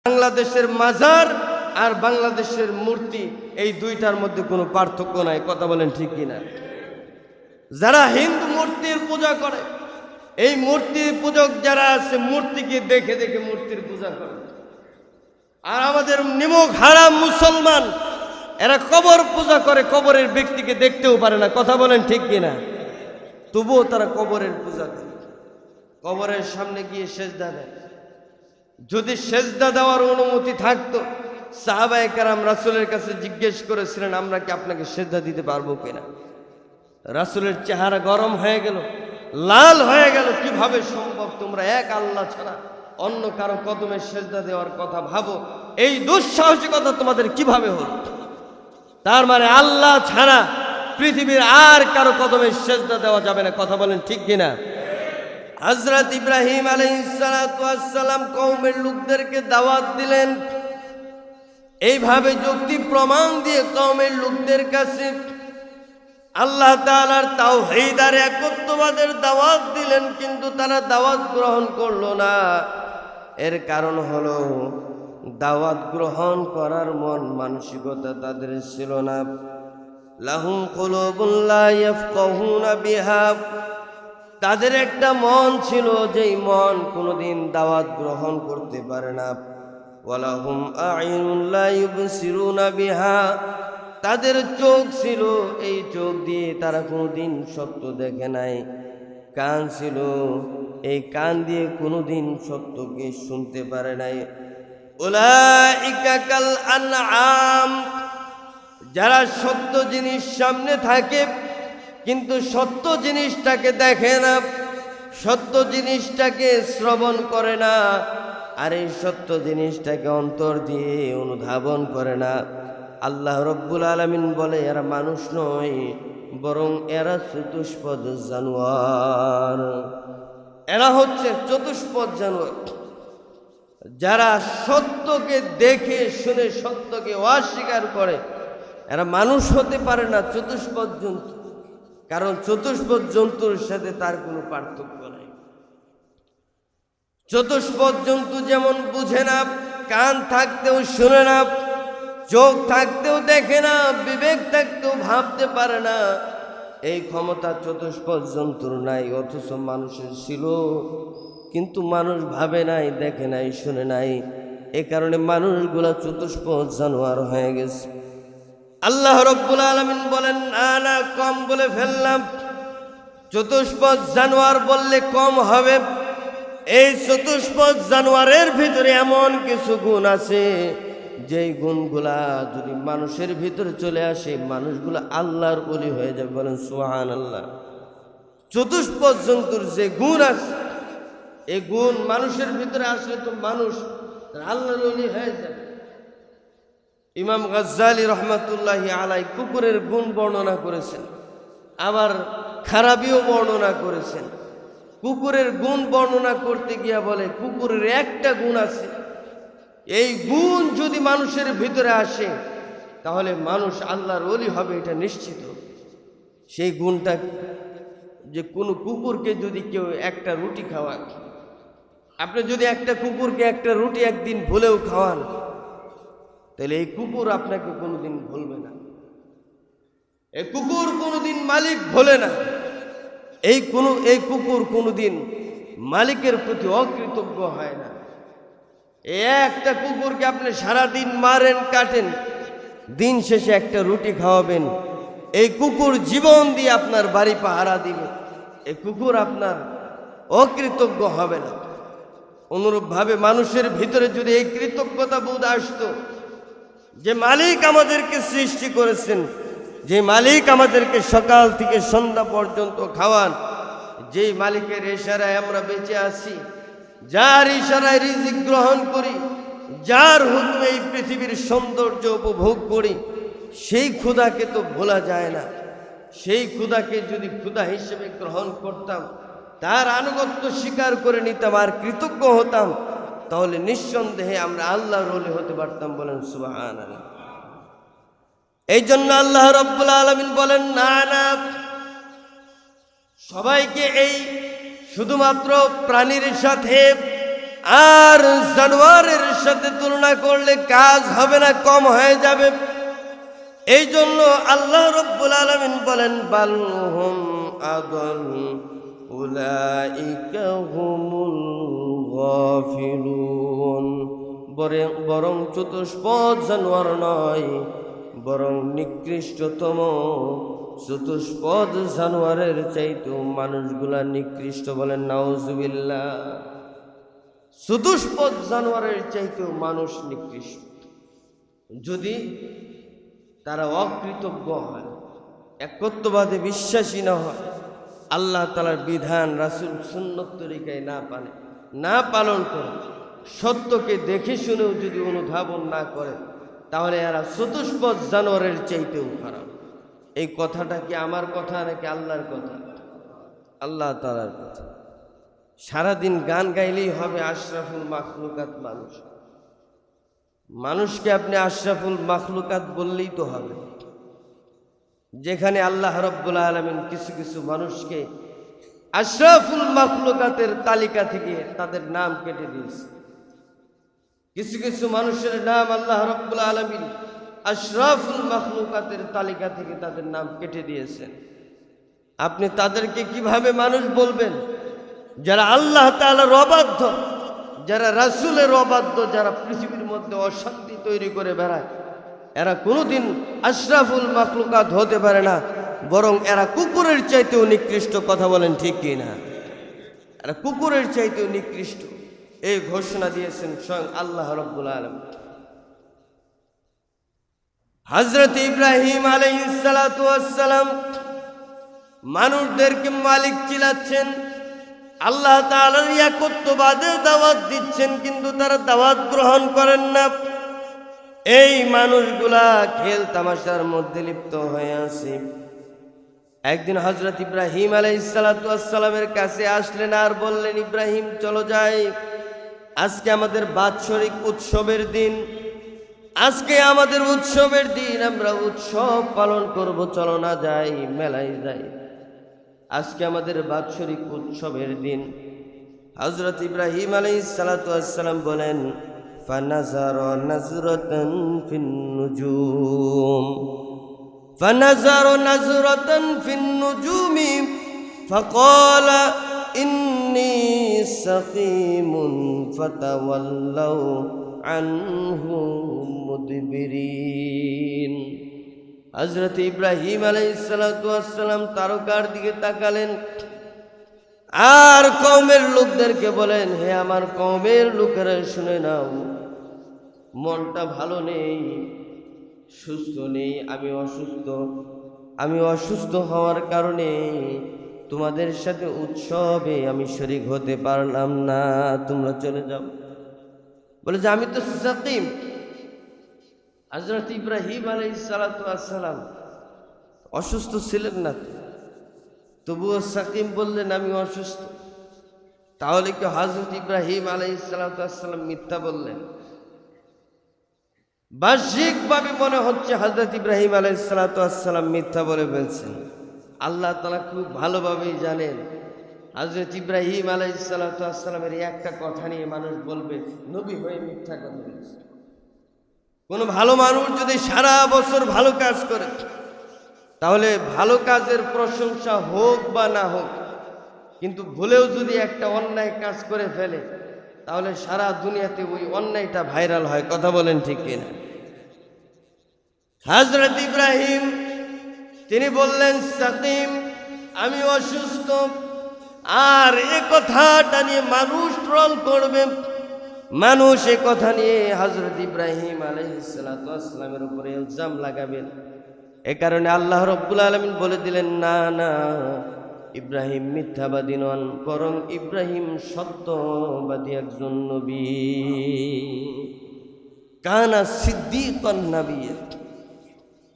বাংলাদেশের মাজার আর বাংলাদেশের মূর্তি এই দুইটার মধ্যে কোনো পার্থক্য নাই। কথা বলেন ঠিক কিনা? যারা হিন্দু মূর্তির পূজা করে, এই মূর্তির পূজক যারা আছে মূর্তিকে দেখে দেখে মূর্তির পূজা করে। আর আমাদের নিমক হারাম মুসলমান এরা কবর পূজা করে, কবরের ব্যক্তিকে দেখতেও পারে না। কথা বলেন ঠিক কিনা? তবুও তারা কবরের পূজা করে, কবরের সামনে গিয়ে সেজদা দেয়। যদি সেজদা দেওয়ার অনুমতি থাকতো সাহাবায়ে কেরাম রাসূলের কাছে জিজ্ঞেস করেছিলেন, আমরা কি আপনাকে সেজদা দিতে পারবো কিনা? রাসূলের চেহারা গরম হয়ে গেল, লাল হয়ে গেল। কিভাবে সম্ভব? তোমরা এক আল্লাহ ছাড়া অন্য কারো কদমে সেজদা দেওয়ার কথা ভাবো, এই দুঃসাহসিকতা তোমাদের কিভাবে হলো? তার মানে আল্লাহ ছাড়া পৃথিবীর আর কারো কদমে সেজদা দেওয়া যাবে না। কথা বলেন ঠিক কিনা? হযরত ইব্রাহিম আলাইহিস সালাতু ওয়াস সালাম কওমের লোকদেরকে দাওয়াত দিলেন, এইভাবে যুক্তি প্রমাণ দিয়ে কওমের লোকদের কাছে আল্লাহ তাআলার তাওহীদ আর একত্ববাদের দাওয়াত দিলেন, কিন্তু তারা দাওয়াত গ্রহণ করলো না। এর কারণ হলো দাওয়াত গ্রহণ করার মন মানসিকতা তাদের ছিল না। লাহুম কুলুবুন লা ইয়াফকাহুনা বিহা, তাদের একটা মন ছিল যেই মন কোনোদিন দাওয়াত গ্রহণ করতে পারে না। ওয়ালাহুম আ'ইনুন লা ইউবসিরুনা বিহা, তাদের চোখ ছিল, এই চোখ দিয়ে তারা কোনোদিন সত্য দেখে নাই। কান ছিল, এই কান দিয়ে কোনোদিন সত্যকে শুনতে পারে নাই। উলাইকা কাল আনআম, যারা সত্য জিনিস সামনে থাকে কিন্তু সত্য জিনিসটাকে দেখে না, সত্য জিনিসটাকে শ্রবণ করে না, আর এই সত্য জিনিসটাকে অন্তর দিয়ে অনুধাবন করে না। আল্লাহ রব্বুল আলামিন বলে এরা মানুষ নয়, বরং এরা চতুষ্পদ জানোয়ার। এরা হচ্ছে চতুষ্পদ জানোয়ার, যারা সত্যকে দেখে শুনে সত্যকে অস্বীকার করে। এরা মানুষ হতে পারে না, চতুষ্পদ জন্তু। কারণ চতুষ্পদ জন্তুর সাথে তার কোনো পার্থক্য নাই। চতুষ্পদ জন্তু যেমন বুঝে না, কান থাকতেও শুনে না, চোখ থাকতেও দেখে না, বিবেক থাকতেও ভাবতে পারে না, এই ক্ষমতা চতুষ্পদ জন্তুর নাই। অথচ মানুষের ছিল, কিন্তু মানুষ ভাবে নাই, দেখে নাই, শুনে নাই। এ কারণে মানুষগুলা চতুষ্পদ জানোয়ার হয়ে গেছে। আল্লাহ রব্বুল আলামিন বলেন, না কম বলে ফেললাম। চতুষ্পদ জানোয়ার বললে কম হবে। এই চতুষ্পদ জানোয়ারের ভিতরে এমন কিছু গুণ আছে, যেই গুণগুলা যদি মানুষের ভিতরে চলে আসে, মানুষগুলা আল্লাহর ওলি হয়ে যাবে। বলেন সুবহানাল্লাহ। চতুষ্পদ জন্তুর যে গুণ আছে, এই গুণ মানুষের ভিতরে আসলে তো মানুষ আল্লাহর ওলি হয়ে যাবে। ইমাম গাজ্জালী রহমাতুল্লাহি আলাইহি কুকুরের গুণ বর্ণনা করেছেন, আবার খারাপিও বর্ণনা করেছেন। কুকুরের গুণ বর্ণনা করতে গিয়া বলে, কুকুরের একটা গুণ আছে, এই গুণ যদি মানুষের ভিতরে আসে তাহলে মানুষ আল্লাহর ওলি হবে, এটা নিশ্চিত। সেই গুণটা যে কোনো কুকুরকে যদি কেউ একটা রুটি খাওয়ায়, আপনি যদি একটা কুকুরকে একটা রুটি একদিন ভুলেও খাওয়ান, তাহলে এই কুকুর আপনাকে কোনোদিন ভুলবে না। এই কুকুর কোনোদিন মালিক ভোলে না। এই কুকুর কোনোদিন মালিকের প্রতি অকৃতজ্ঞ হয় না। একটা কুকুরকে আপনি সারাদিন মারেন, কাটেন, দিন শেষে একটা রুটি খাওয়াবেন, এই কুকুর জীবন দিয়ে আপনার বাড়ি পাহারা দিবে। এই কুকুর আপনার অকৃতজ্ঞ হবে না। অনুরূপভাবে মানুষের ভিতরে যদি এই কৃতজ্ঞতা বোধ আসতো, যে মালিক আমাদেরকে সৃষ্টি করেছেন, যে মালিক আমাদেরকে সকাল থেকে সন্ধ্যা পর্যন্ত খাওয়ান, যেই মালিকের ইশারায় আমরা বেঁচে আছি, যার ইশারায় রিজিক গ্রহণ করি, যার হুকুমে এই পৃথিবীর সৌন্দর্য উপভোগ করি, সেই খোদাকে তো ভোলা যায় না। সেই খোদাকে যদি খোদা হিসেবে গ্রহণ করতাম, তার আনুগত্য স্বীকার করে নিতাম আর কৃতজ্ঞ হতাম, তাহলে নিঃসন্দেহে আমরা আল্লাহর ওলি হতে পারতাম। বলেন সুবহানাল্লাহ। এই জন্য আল্লাহ রব্বুল আলামিন বলেন, না সবাইকে এই শুধুমাত্র প্রাণীর সাথে আর জানোয়ারের সাথে তুলনা করলে কাজ হবে না, কম হয়ে যাবে। এই জন্য আল্লাহ রাব্বুল আলামিন বলেন বাল হুম আদল উলাইকা হুমুল গাফিলুন। বরং চতুষ্পদ জানোয়ার নয়, বরং নিকৃষ্টতম চতুষ্পদ জানোয়ারের চাইতেও মানুষগুলা নিকৃষ্ট। বলেন নাউজুবিল্লাহ। চতুষ্পদ জানোয়ারের চাইতেও মানুষ নিকৃষ্ট যদি তারা অকৃতজ্ঞ হয়, একত্ববাদে বিশ্বাসী না হয়, আল্লাহ তাআলার বিধান রাসূল সুন্নত তরিকায় না পালন করে, সত্যকে দেখে শুনেও যদি অনুধাবন না করে, তাহলে এরা চতুষ্পদ জানোয়ারের চাইতেও খারাপ। এই কথাটা কি আমার কথা নাকি আল্লাহর কথা? আল্লাহ তাআলার কথা। সারাদিন গান গাইলেই হবে আশরাফুল মাখলুকাত মানুষ। মানুষকে আপনি আশরাফুল মাখলুকাত বললেই তো হবে, যেখানে আল্লাহ রাব্বুল আলামিন কিছু কিছু মানুষকে আশরাফুল মাখলুকাতের তালিকা থেকে তাদের নাম কেটে দিয়েছে। কিছু কিছু মানুষের নাম আল্লাহ রাব্বুল আলামিন আশরাফুল মাখলুকাতের তালিকা থেকে তাদের নাম কেটে দিয়েছেন। আপনি তাদেরকে কিভাবে মানুষ বলবেন? যারা আল্লাহ তাআলার অবাধ্য, যারা রাসূলের অবাধ্য, যারা পৃথিবীর মধ্যে অশান্তি তৈরি করে বেড়ায়, এরা কোনোদিন আশরাফুল মাখলুকাত হতে পারে না, বরং এরা কুকুরের চাইতেও নিকৃষ্ট। কথা বলেন ঠিক কি না? এরা কুকুরের চাইতেও নিকৃষ্ট। এই ঘোষণা দিয়েছেন স্বয়ং আল্লাহ রাব্বুল আলামিন। হযরত ইব্রাহিম আলাইহিস সালাতু ওয়াস সালাম মানুষদেরকে মালিক চিল্লাচ্ছেন, আল্লাহ তাআলার একত্ববাদে দাওয়াত দিচ্ছেন, কিন্তু তারা দাওয়াত গ্রহণ করেন না। এই মানুষগুলা খেল তামাশার মধ্যে লিপ্ত হয়ে আছে। একদিন হযরত ইব্রাহিম আলাইহিস সালাতু ওয়াস সালামের কাছে আসলেন আর বললেন, ইব্রাহিম চলো যাই, আজকে আমাদের বাৎসরিক উৎসবের দিন, আজকে আমাদের উৎসবের দিন, আমরা উৎসব পালন করব, চলো না যাই, মেলায় যাই, আজকে আমাদের বাৎসরিক উৎসবের দিন। হযরত ইব্রাহিম আলাইহিস সালাতু ওয়াস সালাম বলেন, ফানাযারা নাজরাতান ফিন নুজুম, ফানাযারা নাজরাতান ফিন নুজুমি ফাকালা ইন্নী সাকীমুন ফাতাওয়াল্লাউ আনহু মুদবিরিন। হযরত ইব্রাহিম আলাইহিস সালাতু ওয়াস সালাম তারকার দিকে তাকালেন আর কওমের লোকদেরকে বলেন, হে আমার কওমের লোকেরা শুনে নাও, মনটা ভালো নেই, সুস্থ নেই, আমি অসুস্থ হওয়ার কারণে তোমাদের সাথে উৎসবে আমি শরীক হতে পারলাম না, তোমরা চলে যাও। বলে যে আমি তো সাকিম। হযরত ইব্রাহিম আলাইহিস সালাতু ওয়াস সালাম অসুস্থ ছিলেন না, তবুও সাকিম বললেন আমি অসুস্থ। তাহলে কি হযরত ইব্রাহিম আলাইহিস সালাতু ওয়াস সালাম মিথ্যা বললেন? বাহ্যিকভাবে মনে হচ্ছে হযরত ইব্রাহিম আলাইহিস সালাতু ওয়াস সালাম মিথ্যা বলে ফেলছেন। আল্লাহ তাআলা খুব ভালোভাবেই জানেন হযরত ইব্রাহিম আলাইহিস সালাতু ওয়াস সালামের একটা কথা নিয়ে মানুষ বলবে নবী হয়ে মিথ্যা কথা বলেছে। কোনো ভালো মানুষ যদি সারা বছর ভালো কাজ করে, তাহলে ভালো কাজের প্রশংসা হোক বা না হোক, কিন্তু ভুলেও যদি একটা অন্যায় কাজ করে ফেলে, তাহলে সারা দুনিয়াতে ওই অন্যায়টা ভাইরাল হয়। কথা বলেন ঠিক কিনা? হযরত ইব্রাহিম তিনি বললেন সাকিম, আমি অসুস্থ, আর এ কথাটা নিয়ে মানুষ ট্রল করবে, মানুষ এ কথা নিয়ে হযরত ইব্রাহিম আলাইহিস সালাতু ওয়াস সালামের উপরে ইলজাম লাগাবেন। এ কারণে আল্লাহ রাব্বুল আলামিন বলে দিলেন, না না, ইব্রাহিম মিথ্যাবাদী নন, বরং ইব্রাহিম সত্যবাদী একজন নবী। কানা সিদ্দীকান নাবিয়্যা,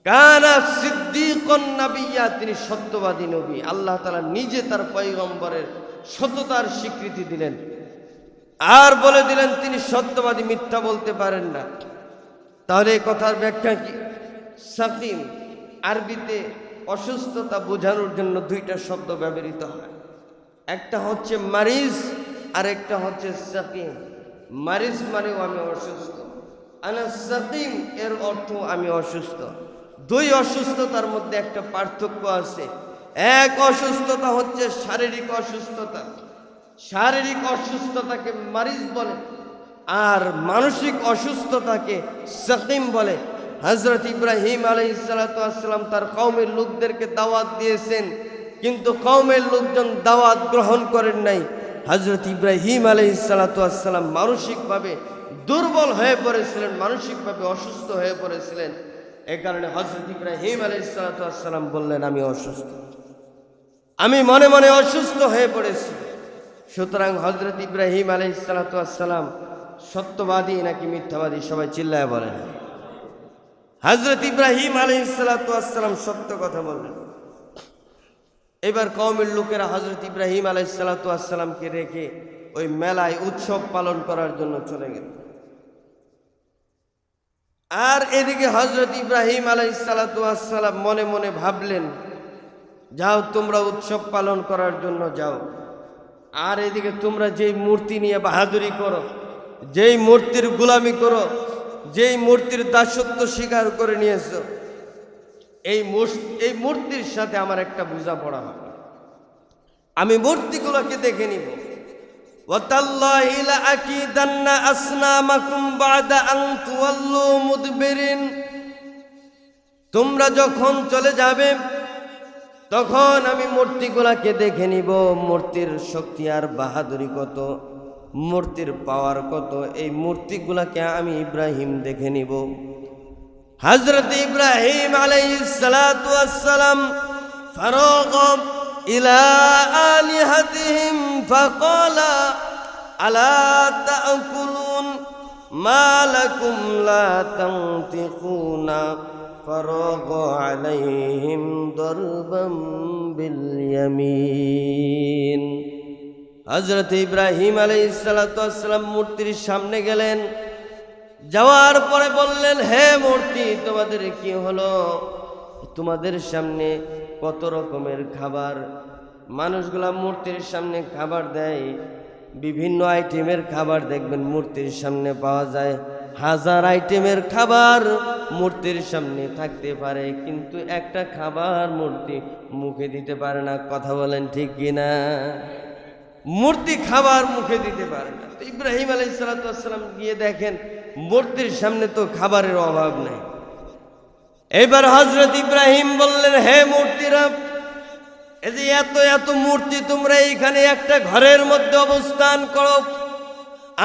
কানা সিদ্দীকান নাবিয়্যা, তিনি সত্যবাদী নবী। আল্লাহ তাআলা নিজে তার পয়গম্বরের সত্যতার স্বীকৃতি দিলেন আর বলে দিলেন তিনি সত্যবাদী, মিথ্যা বলতে পারেন না। তাহলে এই কথার ব্যাখ্যা কি? সাকিম আরবিতে অসুস্থতা বোঝানোর জন্য দুইটা শব্দ ব্যবহৃত হয়, একটা হচ্ছে মারিজ আর একটা হচ্ছে সাকিম। মারিজ মানেও আমি অসুস্থ, আনা সাকিম এর অর্থ আমি অসুস্থ। দুই অসুস্থতার মধ্যে একটা পার্থক্য আছে। এক অসুস্থতা হচ্ছে শারীরিক অসুস্থতা, শারীরিক অসুস্থতাকে মারিজ বলে, আর মানসিক অসুস্থতাকে সাকিম বলে। হযরত ইব্রাহিম আলাইহিস সালাতু ওয়াস সালাম তার কওমের লোকদেরকে দাওয়াত দিয়েছেন, কিন্তু কওমের লোকজন দাওয়াত গ্রহণ করেন নাই। হযরত ইব্রাহিম আলাইহিস সালাতু ওয়াস সালাম মানসিকভাবে দুর্বল হয়ে পড়েছিলেন, মানসিকভাবে অসুস্থ হয়ে পড়েছিলেন। এই কারণে হযরত ইব্রাহিম আলাইহিস সালাতু ওয়াস সালাম বললেন, আমি অসুস্থ, আমি মনে মনে অসুস্থ হয়ে পড়েছি। সুতরাং হযরত ইব্রাহিম আলাইহিস সালাতু ওয়াস সালাম সত্যবাদী নাকি মিথ্যাবাদী? সবাই চিল্লায় বলেন। হযরত ইব্রাহিম আলাইহিস সালাতু ওয়াস সালাম সত্য কথা বললেন। এবার কওমের লোকেরা হযরত ইব্রাহিম আলাইহিস সালাতু ওয়াস সালামকে রেখে ওই মেলায় উৎসব পালন করার জন্য চলে গেল। আর এদিকে হযরত ইব্রাহিম আলাইহিস সালাতু ওয়াস সালাম মনে মনে ভাবলেন, যাও তোমরা উৎসব পালন করার জন্য যাও, আর এদিকে তোমরা যেই মূর্তি নিয়ে বাহাদুরি করো, যেই মূর্তির গোলামি করো, যেই মূর্তির দাসত্ব স্বীকার করে নিয়েছো, এই মূর্তির সাথে আমার একটা বোঝাপড়া হবে। আমি মূর্তিগুলোকে দেখে নিব। ওয়াতাল্লাহি লাআকিদান্না আসনামাকুম বা'দা আন তুওয়াল্লু মুদবিরিন। তোমরা যখন চলে যাবে তখন আমি মূর্তিগুলোকে দেখে নিব, মূর্তির শক্তি আর বাহাদুরি কত, মূর্তির পাওয়ার কত, এই মূর্তিগুলোকে আমি ইব্রাহিম দেখে নিব। হযরত ইব্রাহিম আলাইহিস সালাতু ওয়াস সালাম ফারাগা ইলা আলিহাতিহিম ফাকালা আলা তাকুলুন মা লাকুম লা তানতিকুনা ফারাগা আলাইহিম দরবাম বিল ইয়ামিন। হযরত ইব্রাহিম আলাইহিস সালাতু ওয়াস সালাম মূর্তির সামনে গেলেন, যাওয়ার পরে বললেন, হে মূর্তি, তোমাদের কি হলো? তোমাদের সামনে কত রকমের খাবার, মানুষগুলা মূর্তির সামনে খাবার দেয়, বিভিন্ন আইটেমের খাবার দেখবেন মূর্তির সামনে পাওয়া যায়। 1000 আইটেমের খাবার মূর্তির সামনে থাকতে পারে, কিন্তু একটা খাবার মূর্তি মুখে দিতে পারে না। কথা বলেন ঠিক কিনা? মূর্তি খাবার মুখে দিতে পারে না। তো ইব্রাহিম আলাইহিস সালাতু ওয়াস সালাম গিয়ে দেখেন মূর্তির সামনে তো খাবারের অভাব নেই। এবার হযরত ইব্রাহিম বললেন, হে মূর্তিরা, এই যে এত এত মূর্তি তোমরা এইখানে একটা ঘরের মধ্যে অবস্থান করো,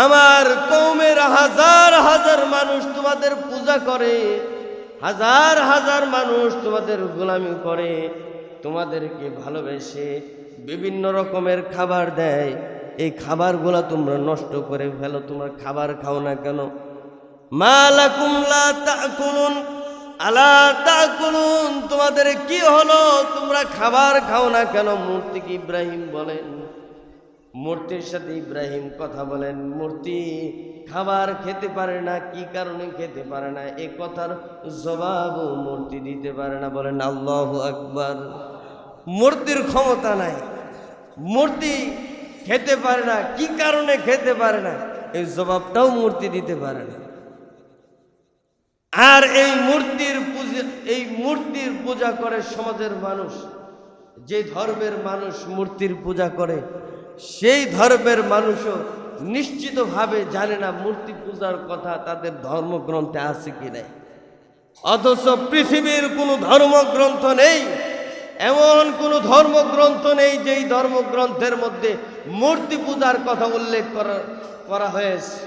আমার কওমের হাজার হাজার মানুষ তোমাদের পূজা করে, হাজার হাজার মানুষ তোমাদের গোলামি করে, তোমাদেরকে ভালোবেসে বিভিন্ন রকমের খাবার দেয়, এই খাবারগুলা তোমরা নষ্ট করে ফেলো, তোমরা খাবার খাও না কেন? মা লাকুম লা তাকুলুন আলা তাকুলুন, তোমাদের কি হলো, তোমরা খাবার খাও না কেন? মূর্তিকে ইব্রাহিম বলেন, মূর্তির সাথে ইব্রাহিম কথা বলেন। মূর্তি খাবার খেতে পারে না, কি কারণে খেতে পারে না এ কথার জবাবও মূর্তি দিতে পারে না। বলেন আল্লাহু আকবার। মূর্তির ক্ষমতা নাই, মূর্তি খেতে পারে না, কি কারণে খেতে পারে না এই জবাবটাও মূর্তি দিতে পারে না। আর এই মূর্তির পূজা করে সমাজের মানুষ, যে ধর্মের মানুষ মূর্তির পূজা করে সেই ধর্মের মানুষও নিশ্চিতভাবে জানে না মূর্তি পূজার কথা তাদের ধর্মগ্রন্থে আছে কি নাই। অথচ পৃথিবীর কোনো ধর্মগ্রন্থ নেই, এমন কোনো ধর্মগ্রন্থ নেই যেই ধর্মগ্রন্থের মধ্যে মূর্তি পূজার কথা উল্লেখ করা হয়েছে।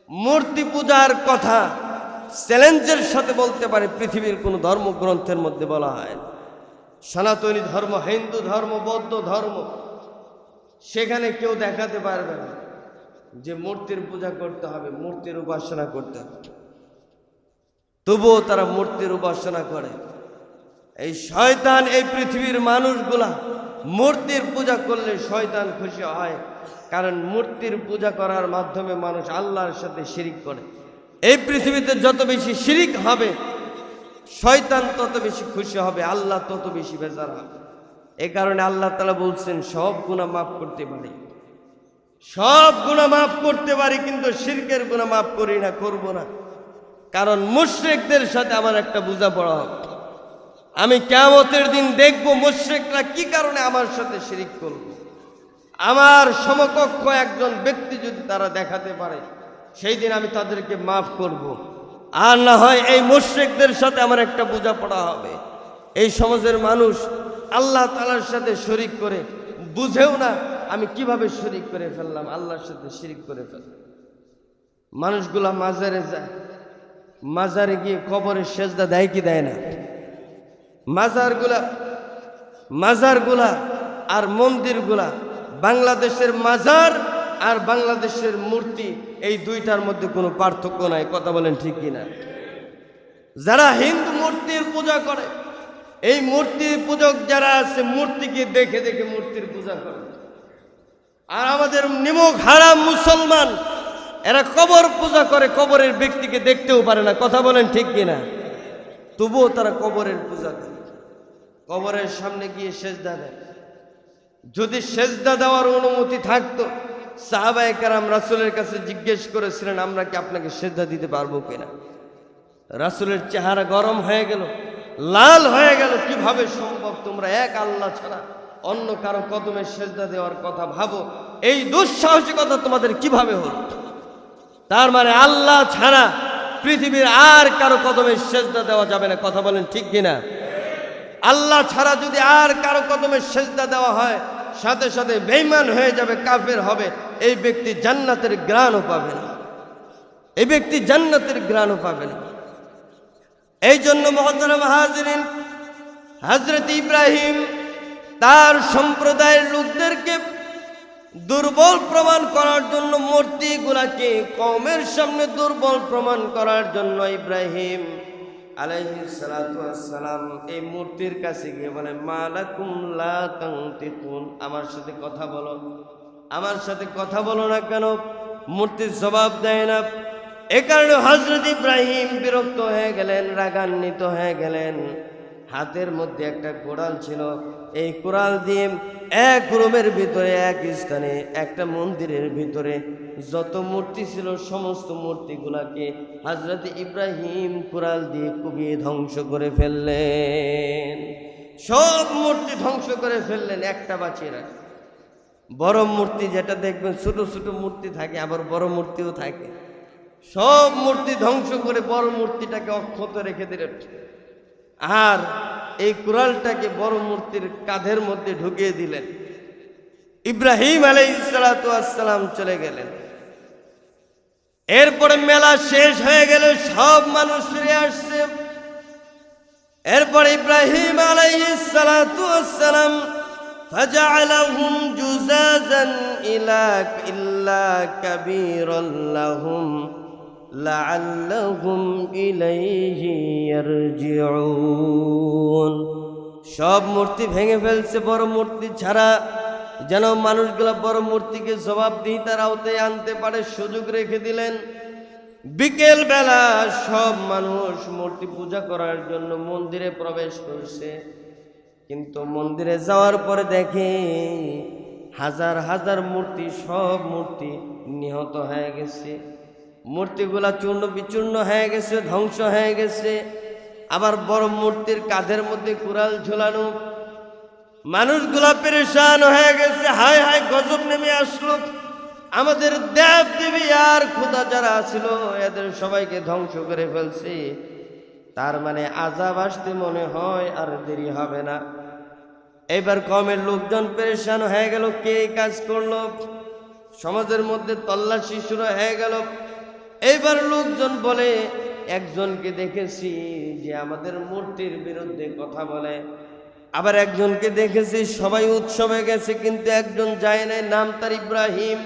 মূর্তি পূজার কথা চ্যালেঞ্জের সাথে বলতে পারে পৃথিবীর কোনো ধর্মগ্রন্থের মধ্যে বলা হয় না। সনাতনী ধর্ম, হিন্দু ধর্ম, বৌদ্ধ ধর্ম, সেখানে কেউ দেখাতে পারবে না যে মূর্তির পূজা করতে হবে, মূর্তির উপাসনা করতে হবে। তবুও তারা মূর্তির উপাসনা করে। এই শয়তান, এই পৃথিবীর মানুষগুলা মূর্তির পূজা করলে শয়তান খুশি হয়, কারণ মূর্তির পূজা করার মাধ্যমে মানুষ আল্লাহর সাথে শিরিক করে। এই পৃথিবীতে যত বেশি শিরিক হবে শয়তান তত বেশি খুশি হবে, আল্লাহ তত বেশি বেজার হবে। এই কারণে আল্লাহ তাআলা বলছেন সব গুনাহ মাফ করতে পারি, সব গুনাহ মাফ করতে পারি, কিন্তু শিরকের গুনাহ মাফ করি না, করব না। কারণ মুশরিকদের সাথে আমার একটা বোঝাপড়া হবে। আমি কিয়ামতের দিন দেখব মুশরিকরা কি কারণে আমার সাথে শিরিক করবে। আমার সমকক্ষ একজন ব্যক্তি যদি তারা দেখাতে পারে, সেই দিন আমি তাদেরকে মাফ করব। আর না হয় এই মুশরিকদের সাথে আমার একটা বোঝাপড়া হবে। এই সমাজের মানুষ আল্লাহ তাআলার সাথে শরিক করে, বুঝেও না আমি কিভাবে শরিক করে ফেললাম, আল্লাহর সাথে শিরিক করে ফেললাম। মানুষগুলা মাজারে যায়, মাজারে গিয়ে কবরে সেজদা দেয় কি দেয় না? মাজারগুলা আর মন্দিরগুলা, বাংলাদেশের মাজার আর বাংলাদেশের মূর্তি, এই দুইটার মধ্যে কোনো পার্থক্য নাই। কথা বলেন ঠিক কিনা? যারা হিন্দু মূর্তির পূজা করে, এই মূর্তির পূজক যারা আছে, মূর্তিকে দেখে দেখে মূর্তির পূজা করে। আর আমাদের নিমক হারাম মুসলমান, এরা কবর পূজা করে, কবরের ব্যক্তিকে দেখতেও পারে না। কথা বলেন ঠিক কিনা? তবুও তারা কবরের পূজা করে, কবরের সামনে গিয়ে সেজদা দেয়। যদি সেজদা দেওয়ার অনুমতি থাকতো, সাহাবায়ে কেরাম রাসূলের কাছে জিজ্ঞেস করেছিলেন, আমরা কি আপনাকে সেজদা দিতে পারবো কিনা? রাসূলের চেহারা গরম হয়ে গেল, লাল হয়ে গেল। কিভাবে সম্ভব? তোমরা এক আল্লাহ ছাড়া অন্য কারো কদমে সেজদা দেওয়ার কথা ভাবো, এই দুঃসাহসিকতা তোমাদের কিভাবে হলো? তার মানে আল্লাহ ছাড়া পৃথিবীর আর কারো কদমে সেজদা দেওয়া যাবে না। কথা বলেন ঠিক কিনা? আল্লাহ ছাড়া যদি আর কারো কদমে সেজদা দেওয়া হয়, সাথে সাথে বেঈমান হয়ে যাবে, কাফের হবে। এই ব্যক্তি জান্নাতের ঘ্রাণও পাবে না, এই ব্যক্তি জান্নাতের ঘ্রাণও পাবে না। এই জন্য মুহতারাম হাজিরিন, হযরত ইব্রাহিম তার সম্প্রদায়ের লোকদেরকে দুর্বল প্রমাণ করার জন্য, মূর্তিগুলাকে কওমের সামনে দুর্বল প্রমাণ করার জন্য ইব্রাহিম আলাইহিস সালাতু ওয়াস সালাম এই মূর্তির কাছে গিয়ে বলে, মালাকুম লা তানতিকুন, আমার সাথে কথা বলো, আমার সাথে কথা বলো না কেন? মূর্তির জবাব দেয় না। এ কারণে হযরত ইব্রাহিম বিরক্ত হয়ে গেলেন, রাগান্বিত হয়ে গেলেন। হাতের মধ্যে একটা কোড়াল ছিল, এই কোড়াল দিয়ে এক রুমের ভিতরে, এক স্থানে, একটা মন্দিরের ভিতরে যত মূর্তি ছিল সমস্ত মূর্তিগুলাকে হযরত ইব্রাহিম কোড়াল দিয়ে কুপিয়ে ধ্বংস করে ফেললেন। সব মূর্তি ধ্বংস করে ফেললেন, একটা বাঁচিয়ে রাখলেন। বড় মূর্তি যেটা দেখবেন, ছোট ছোট মূর্তি থাকে, আবার বড় মূর্তিও থাকে। সব মূর্তি ধ্বংস করে বড় মূর্তিটাকে অক্ষত রেখে দিলেন। আর এই কুড়ালটাকে বড় মূর্তির কাঁধের মধ্যে ঢুকিয়ে দিলেন। ইব্রাহিম আলাইহিস সালাতু ওয়াস সালাম চলে গেলেন। এরপরে মেলা শেষ হয়ে গেল, সব মানুষ ফিরে আসছে। এরপরে ইব্রাহিম আলাইহিস সালাতু ওয়াস সালাম ফাজআলাহুম জুজাজান ইল্লা কাবীরান লাহুম লাআল্লাহুম ইলাইহি ইয়ারজিউন। সব মূর্তি ভেঙে ফেলছে, বড় মূর্তি ছাড়া, যেন মানুষগুলা বড় মূর্তিকে জবাবদিহিতার আওতায় আনতে পারে সুযোগ রেখে দিলেন। বিকেল বেলা সব মানুষ মূর্তি পূজা করার জন্য মন্দিরে প্রবেশ করছে, কিন্তু মন্দিরে যাওয়ার পরে দেখে হাজার হাজার মূর্তি, সব মূর্তি নিহত হয়ে গেছে। মূর্তিগুলা চূর্ণ বিচূর্ণ হয়ে গেছে, ধ্বংস হয়ে গেছে। আবার বড় মূর্তির কাঁধের মধ্যে কুড়াল ঝোলানো। মানুষগুলা পেরেশান হয়ে গেছে, হায় হায় গজব নেমে আসলো। আমাদের দেব দেবী আর খোদা যারা ছিল, এদের সবাইকে ধ্বংস করে ফেলছে। তার মানে আযাব আসতে মনে হয় আর দেরি হবে না। এবার কওমের লোকজন পেরেশান হয়ে গেল, কে কাজ করলো? সমাজের মধ্যে তল্লাশি শুরু হয়ে গেল। এইবার লোকজন বলে, একজনকে দেখেছি যে আমাদের মূর্তির বিরুদ্ধে কথা বলে, আবার একজনকে দেখেছি সবাই উৎসবে গেছে কিন্তু একজন যায় নাই, নাম তার ইব্রাহিম।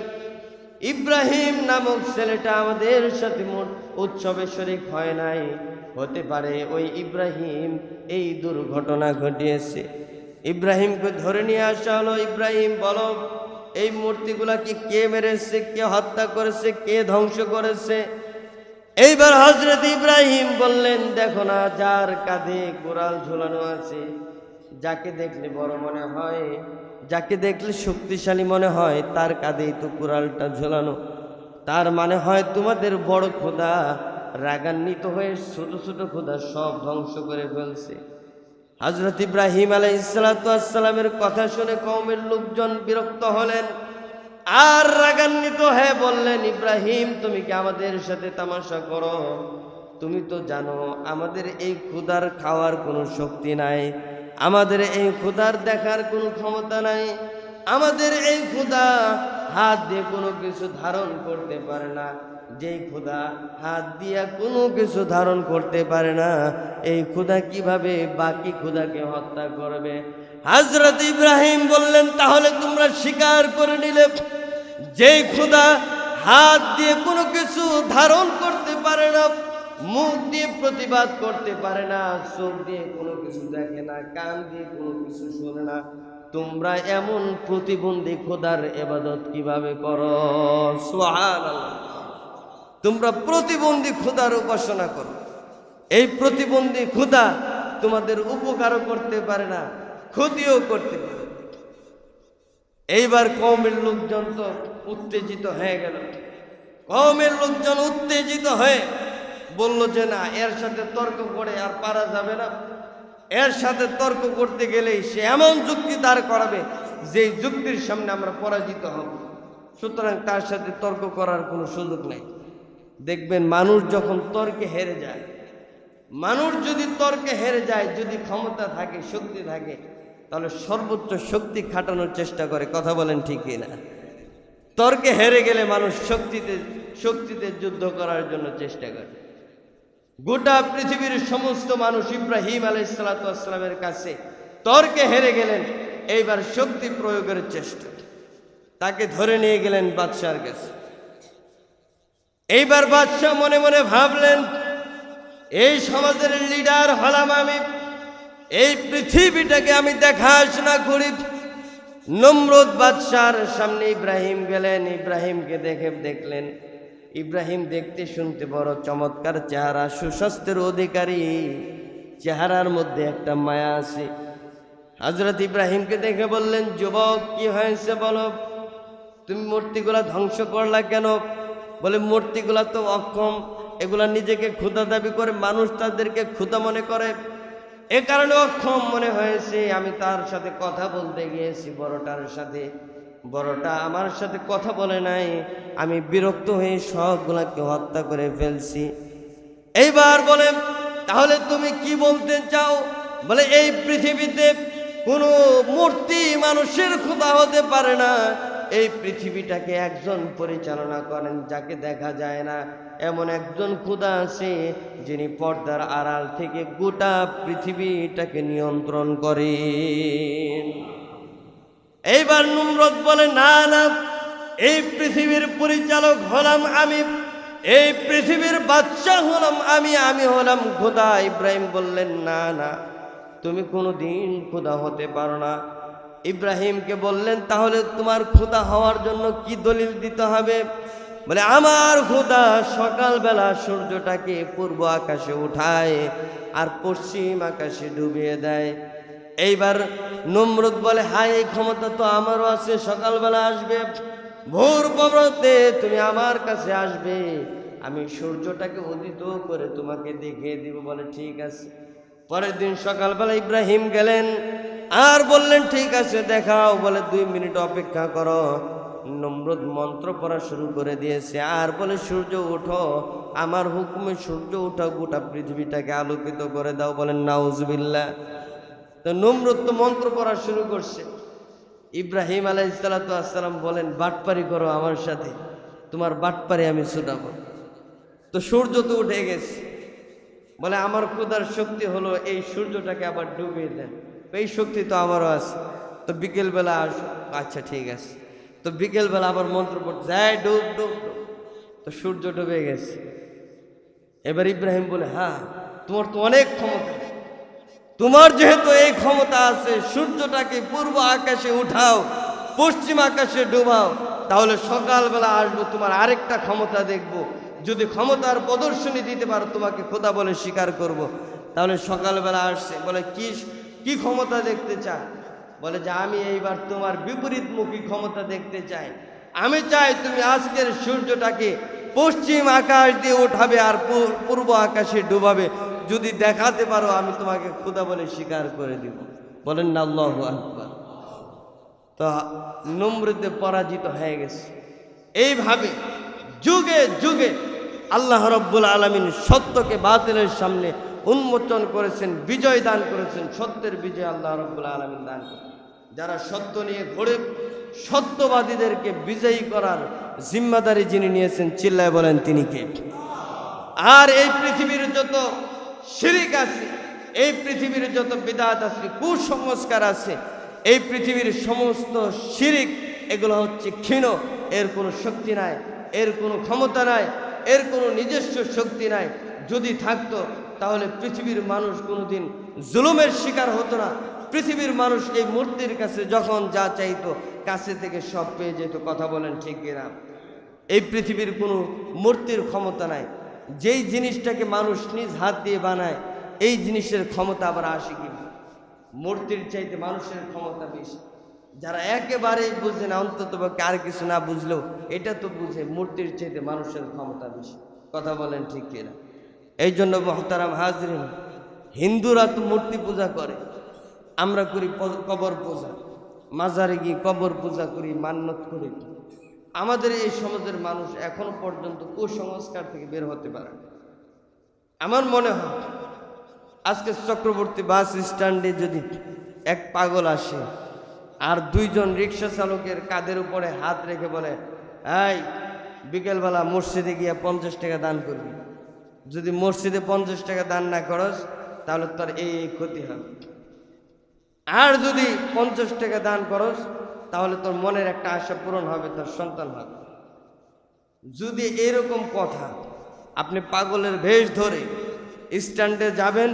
ইব্রাহিম নামক ছেলেটা আমাদের সাথে উৎসবে শরীক হয় নাই। হতে পারে ওই ইব্রাহিম এই দুর্ঘটনা ঘটিয়েছে। ইব্রাহিমকে ধরে নিয়ে আসা হলো। ইব্রাহিম বলো, এই মূর্তিগুলাকে কে মেরেছে, কে হত্যা করেছে, কে ধ্বংস করেছে? এইবার হযরত ইব্রাহিম বললেন, দেখো না, যার কাঁধে কুড়াল ঝুলানো আছে, যাকে দেখলে বড় মনে হয় যাকে দেখলে শক্তিশালী মনে হয় তার কাঁধেই তো কুড়ালটা ঝোলানো, তার মানে হয় তোমাদের বড় খোদা রাগান্বিত হয়ে ছোট ছোট খোদা সব ধ্বংস করে ফেলছে। হযরত ইব্রাহিম আলাইহিসসালামের কথা শুনে কওমের লোকজন বিরক্ত হলেন আর রাগান্বিত হয়ে বললেন, ইব্রাহিম তুমি কি আমাদের সাথে তামাশা করো? তুমি তো জানো আমাদের এই ক্ষুধার খাওয়ার কোনো শক্তি নাই, আমাদের এই ক্ষুধার দেখার কোনো ক্ষমতা নাই, আমাদের এই ক্ষুধা হাত দিয়ে কোনো কিছু ধারণ করতে পারে না। যেই ক্ষুধা হাত দিয়ে কোনো কিছু ধারণ করতে পারে না, এই ক্ষুধা কিভাবে বাকি ক্ষুধাকে হত্যা করবে? হযরত ইব্রাহিম বললেন, তাহলে তোমরা স্বীকার করে নিলে যেই ক্ষুধা হাত দিয়ে কোনো কিছু ধারণ করতে পারে না, মুখ দিয়ে প্রতিবাদ করতে পারে না, চোখ দিয়ে কোনো কিছু দেখে না, কান দিয়ে কোনো কিছু শোনে না, তোমরা এমন প্রতিবন্ধী খোদার ইবাদত কিভাবে করো? সুবহানাল্লাহ। তোমরা প্রতিবন্ধী খোদার উপাসনা করো। এই প্রতিবন্ধী খোদা তোমাদের উপকারও করতে পারে না, ক্ষতিও করতে পারে। এইবার কওমের লোকজন তো উত্তেজিত হয়ে গেল। কওমের লোকজন উত্তেজিত হয়ে বলল যে না, এর সাথে তর্ক করে আর পারা যাবে না, এর সাথে তর্ক করতে গেলেই সে এমন যুক্তি দাঁড় করাবে যে যুক্তির সামনে আমরা পরাজিত হব, সুতরাং তার সাথে তর্ক করার কোনো সুযোগ নেই। দেখবেন মানুষ যখন তর্কে হেরে যায়, মানুষ যদি তর্কে হেরে যায়, যদি ক্ষমতা থাকে, শক্তি থাকে, তাহলে সর্বোচ্চ শক্তি খাটানোর চেষ্টা করে। কথা বলেন ঠিক কিনা? তর্কে হেরে গেলে মানুষ শক্তিতে যুদ্ধ করার জন্য চেষ্টা করে। গোটা পৃথিবীর সমস্ত মানুষ ইব্রাহিম আলাইহিসসালামের কাছে তর্কে হেরে গেলেন। এইবার শক্তি প্রয়োগের চেষ্টা, তাকে ধরে নিয়ে গেলেন বাদশার কাছে। এইবার বাদশাহ মনে মনে ভাবলেন, এই সমাজের লিডার হলাম আমি, এই পৃথিবীটাকে আমি দেখাশোনা করি। নমরুদ বাদশার সামনে ইব্রাহিম গেলেন, ইব্রাহিমকে দেখলেন ইব্রাহিম দেখতে শুনতে বড় চমৎকার চেহারা, সুস্বাস্থ্যের অধিকারী, চেহারার মধ্যে একটা মায়া আছে। হযরত ইব্রাহিমকে দেখে বললেন, যুবক কি হয়েছে বলো, তুমি মূর্তিগুলা ধ্বংস করলা কেন? বলে, মূর্তিগুলা তো অক্ষম, এগুলা নিজেকে ক্ষুধা দাবি করে, মানুষ তাদেরকে ক্ষুধা মনে করে, এ কারণে অক্ষম মনে হয়েছে। আমি তার সাথে কথা বলতে গিয়েছি বড়টার সাথে, বড়টা আমার সাথে কথা বলে নাই, আমি বিরক্ত হয়ে সবগুলাকে হত্যা করে ফেলছি। এইবার বলে, তাহলে তুমি কি বলতে চাও? বলে, এই পৃথিবীতে কোনো মূর্তি মানুষের খোদা হতে পারে না। এই পৃথিবীটাকে একজন পরিচালনা করেন, যাকে দেখা যায় না, এমন একজন খোদা আছে যিনি পর্দার আড়াল থেকে গোটা পৃথিবীটাকে নিয়ন্ত্রণ করেন। এইবার নমরুদ বলে, না না, এই পৃথিবীর পরিচালক হলাম আমি, এই পৃথিবীর বাদশা হলাম আমি, আমি হলাম খোদা। ইব্রাহিম বললেন, না না, তুমি কোনোদিন খোদা হতে পারো না। ইব্রাহিমকে বললেন, তাহলে তোমার খোদা হওয়ার জন্য কি দলিল দিতে হবে? বলে, আমার খোদা সকালবেলা সূর্যটাকে পূর্ব আকাশে উঠায় আর পশ্চিম আকাশে ডুবিয়ে দেয়। এইবার নমরুদ বলে, হায়, এই ক্ষমতা তো আমারও আছে, সকালবেলা আসবে, ভোর প্রভাতে তুমি আমার কাছে আসবে, আমি সূর্যটাকে উদিত করে তোমাকে দেখিয়ে দিব। বলে, ঠিক আছে। পরের দিন সকালবেলা ইব্রাহিম গেলেন আর বললেন, ঠিক আছে দেখাও। বলে, 2 মিনিট অপেক্ষা করো। নমরুদ মন্ত্র পড়া শুরু করে দিয়েছে আর বলে, সূর্য উঠো, আমার হুকুমে সূর্য উঠো, গোটা পৃথিবীটাকে আলোকিত করে দাও। বলেন নাউজুবিল্লাহ। তো নমরুদ তো মন্ত্র পড়া শুরু করছে। ইব্রাহিম আলাইহিসসালাম বলেন, বাটপারি করো আমার সাথে, তোমার বাটপারি আমি ছুটাবো। তো সূর্য তো উঠে গেছে। বলে, আমার খোদার শক্তি হলো এই সূর্যটাকে আবার ডুবিয়ে দেন, এই শক্তি তো আমারও আছে। তো বিকেলবেলা আসো। আচ্ছা ঠিক আছে। তো বিকেলবেলা আবার মন্ত্র পড়তে যায়, ডুব ডুব ডুব। তো সূর্য ডুবে গেছে। এবার ইব্রাহিম বলে, হ্যাঁ, তোমার তো অনেক ক্ষমতা, তোমার যেহেতু এই ক্ষমতা আছে, সূর্যটাকে পূর্ব আকাশে উঠাও, পশ্চিম আকাশে ডুবাও, তাহলে সকালবেলা আসবো, তোমার আরেকটা ক্ষমতা দেখব। যদি ক্ষমতার প্রদর্শনী দিতে পারো, তোমাকে খোদা বলে স্বীকার করব। তাহলে সকালবেলা আসছে। বলে, কি ক্ষমতা দেখতে চায়? বলে যে আমি এইবার তোমার বিপরীতমুখী ক্ষমতা দেখতে চাই। আমি চাই তুমি আজকের সূর্যটাকে পশ্চিম আকাশ দিয়ে ওঠাবে আর পূর্ব আকাশে ডুবাবে। যদি দেখাতে পারো আমি তোমাকে খোদা বলে স্বীকার করে দিব। বলেন না আল্লাহু আকবার। তো নমরুদ পরাজিত হয়ে গেছে। এইভাবে যুগে যুগে আল্লাহ রাব্বুল আলামিন সত্যকে বাতিলের সামনে উন্মোচন করেছেন, বিজয় দান করেছেন। সত্যের বিজয় আল্লাহ রাব্বুল আলামিন দান করেন। যারা সত্য নিয়ে ঘোরে, সত্যবাদীদেরকে বিজয়ী করার জিম্মাদারি যিনি নিয়েছেন, চিল্লায় বলেন তিনি কে? আর এই পৃথিবীর যত শিরিক আছে, এই পৃথিবীর যত বিদআত আছে, কুসংস্কার আছে, এই পৃথিবীর সমস্ত শিরিক এগুলো হচ্ছে ক্ষীণ। এর কোনো শক্তি নাই, এর কোনো ক্ষমতা নাই, এর কোনো নিজস্ব শক্তি নাই। যদি থাকতো তাহলে পৃথিবীর মানুষ কোনোদিন জুলুমের শিকার হতো না। পৃথিবীর মানুষ এই মূর্তির কাছে যখন যা চাইতো কাছে থেকে সব পেয়ে যেত। কথা বলেন ঠিক কিনা? এই পৃথিবীর কোনো মূর্তির ক্ষমতা নাই। যেই জিনিসটাকে মানুষ নিজ হাত দিয়ে বানায়, এই জিনিসের ক্ষমতা আবার আসে কি? মূর্তির চাইতে মানুষের ক্ষমতা বেশি। যারা একেবারেই বুঝে না, অন্তত আর কিছু না বুঝলেও এটা তো বুঝে মূর্তির চাইতে মানুষের ক্ষমতা বেশি। কথা বলেন ঠিক কিনা? এই জন্য মুহতারাম হাজরিন, হিন্দুরা তো মূর্তি পূজা করে, আমরা করি কবর পূজা। মাজারে গিয়ে কবর পূজা করি, মান্যত করি। আমাদের এই সমাজের মানুষ এখনো পর্যন্ত কুসংস্কার থেকে বের হতে পারে। আমার মনে হয় আজকে চক্রবর্তী বাস স্ট্যান্ডে যদি এক পাগল আসে আর দুইজন রিক্সা চালকের কাঁধের উপরে হাত রেখে বলে, এই বিকেলবেলা মসজিদে গিয়ে 50 টাকা দান করবি, যদি মসজিদে 50 টাকা দান না করস তাহলে তোর এই ক্ষতি হবে, আর যদি 50 টাকা দান করস তাহলে তোর মনের একটা আশা পূরণ হবে, তোর সন্তান হবে। যদি এরকম কথা আপনি পাগলের ভেষ ধরে স্ট্যান্ডে যাবেন,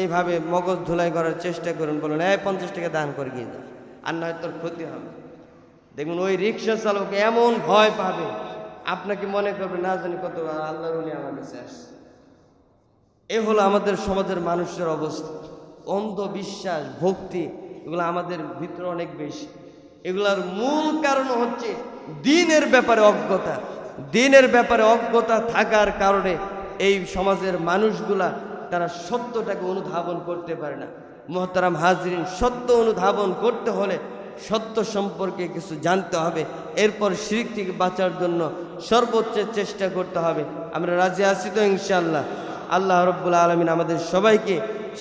এইভাবে মগজ ধুলাই করার চেষ্টা করুন, বলুন এই 50 টাকা দান করে গিয়ে যা, আর নয় তোর ক্ষতি হবে। দেখুন ওই রিক্সা চালক এমন ভয় পাবে, আপনাকে মনে করবে না জানি কত আল্লাহর ওলি আমার কাছে আসছে। এ হলো আমাদের সমাজের মানুষের অবস্থা। অন্ধবিশ্বাস, ভক্তি এগুলো আমাদের ভিতরে অনেক বেশি। এগুলার মূল কারণ হচ্ছে দ্বীনের ব্যাপারে অজ্ঞতা। দ্বীনের ব্যাপারে অজ্ঞতা থাকার কারণে এই সমাজের মানুষগুলা তারা সত্যটাকে অনুধাবন করতে পারে না। মুহতারাম হাজরিন, সত্য অনুধাবন করতে হলে সত্য সম্পর্কে কিছু জানতে হবে, এরপর শিরক থেকে বাঁচার জন্য সর্বোচ্চ চেষ্টা করতে হবে। আমরা রাজি আছি তো ইনশাআল্লাহ? আল্লাহ রাব্বুল আলামিন আমাদের সবাইকে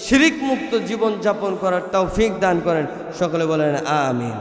শিরক মুক্ত জীবন যাপন করার তৌফিক দান করেন। সকলে বলেন আমিন।